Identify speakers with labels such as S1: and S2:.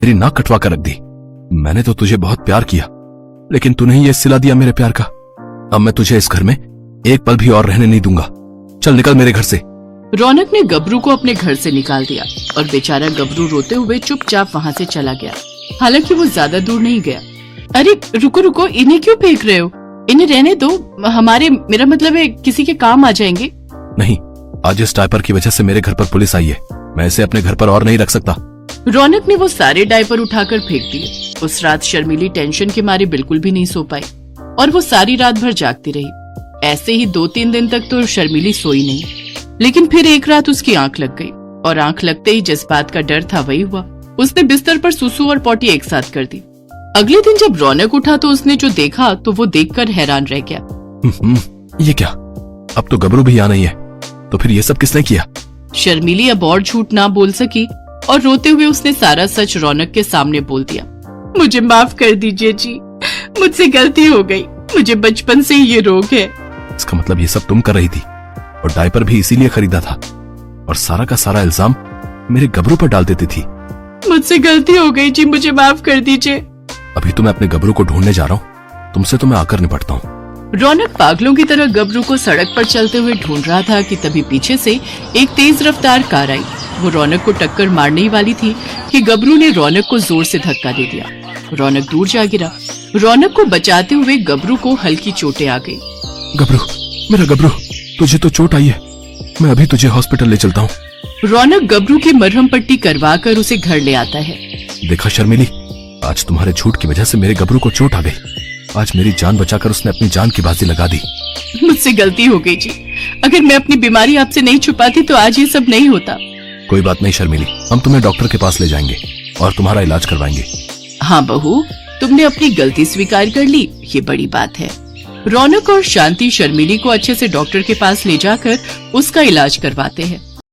S1: मेरी नाक कटवा कर रख दी। मैंने तो तुझे बहुत प्यार किया, लेकिन तूने ही ये सिला दिया मेरे प्यार का। अब मैं तुझे इस घर में एक पल भी और रहने नहीं दूंगा। चल निकल मेरे घर से।
S2: रौनक ने गबरू को अपने घर से निकाल दिया और बेचारा गबरू रोते हुए चुपचाप वहाँ से चला गया। हालांकि वो ज्यादा दूर नहीं गया। अरे रुको रुको, इन्हें क्यों फेंक रहे हो? इन्हें रहने दो, मेरा मतलब है किसी के काम आ जाएंगे।
S1: नहीं, आज इस डायपर की वजह से मेरे घर पर पुलिस आई है। मैं इसे अपने घर पर और नहीं रख सकता।
S2: रौनक ने वो सारे डायपर उठाकर फेंक दिए। उस रात शर्मिली टेंशन के मारे बिल्कुल भी नहीं सो पाई और वो सारी रात भर जागती रही। ऐसे ही 2-3 दिन तक तो शर्मिली सोई नहीं, लेकिन फिर एक रात उसकी आंख लग गई और आंख लगते ही जिस बात का डर था वही हुआ। उसने बिस्तर पर सुसु और पॉटी एक साथ कर दी। अगले दिन जब रौनक उठा तो उसने जो देखा तो वो देखकर हैरान रह गया।
S1: ये क्या? अब तो गबरू भी यहाँ नहीं है, तो फिर ये सब किसने किया?
S2: शर्मिली अब और झूठ ना बोल सकी और रोते हुए उसने सारा सच रौनक के सामने बोल दिया। मुझे माफ कर दीजिए जी, मुझसे गलती हो गई। मुझे बचपन से ही ये रोग है।
S1: इसका मतलब ये सब तुम कर रही थी और डायपर भी इसीलिए खरीदा था और सारा का सारा इल्जाम मेरे गबरू पर डाल देती थी।
S2: मुझसे गलती हो गई जी, मुझे माफ कर दीजिए।
S1: अभी तो मैं अपने गबरू को ढूंढने जा रहा हूँ, तुमसे तो मैं आकर निपटता हूँ।
S2: रौनक पागलों की तरह गबरू को सड़क पर चलते हुए ढूंढ रहा था कि तभी पीछे से एक तेज रफ्तार कार आई। वो रौनक को टक्कर मारने ही वाली थी कि गबरू ने रौनक को जोर से धक्का दे दिया। रौनक दूर जा गिरा। रौनक को बचाते हुए गबरू को हल्की चोटें आ गई।
S1: गबरू, मेरा गबरू, तुझे तो चोट आई है। मैं अभी तुझे हॉस्पिटल ले चलता हूँ।
S2: रौनक गबरू की मरहम पट्टी करवा कर उसे घर ले आता है।
S1: देखा शर्मिली, आज तुम्हारे झूठ की वजह से मेरे गबरू को चोट आ गई। आज मेरी जान बचाकर उसने अपनी जान की बाजी लगा दी।
S2: मुझसे गलती हो गई जी। अगर मैं अपनी बीमारी आपसे नहीं छुपाती तो आज ये सब नहीं होता।
S1: कोई बात नहीं शर्मिली, हम तुम्हें डॉक्टर के पास ले जाएंगे और तुम्हारा इलाज करवाएंगे।
S2: हाँ बहू, तुमने अपनी गलती स्वीकार कर ली, ये बड़ी बात है। रौनक और शांति शर्मिली को अच्छे से डॉक्टर के पास ले जाकर उसका इलाज करवाते हैं।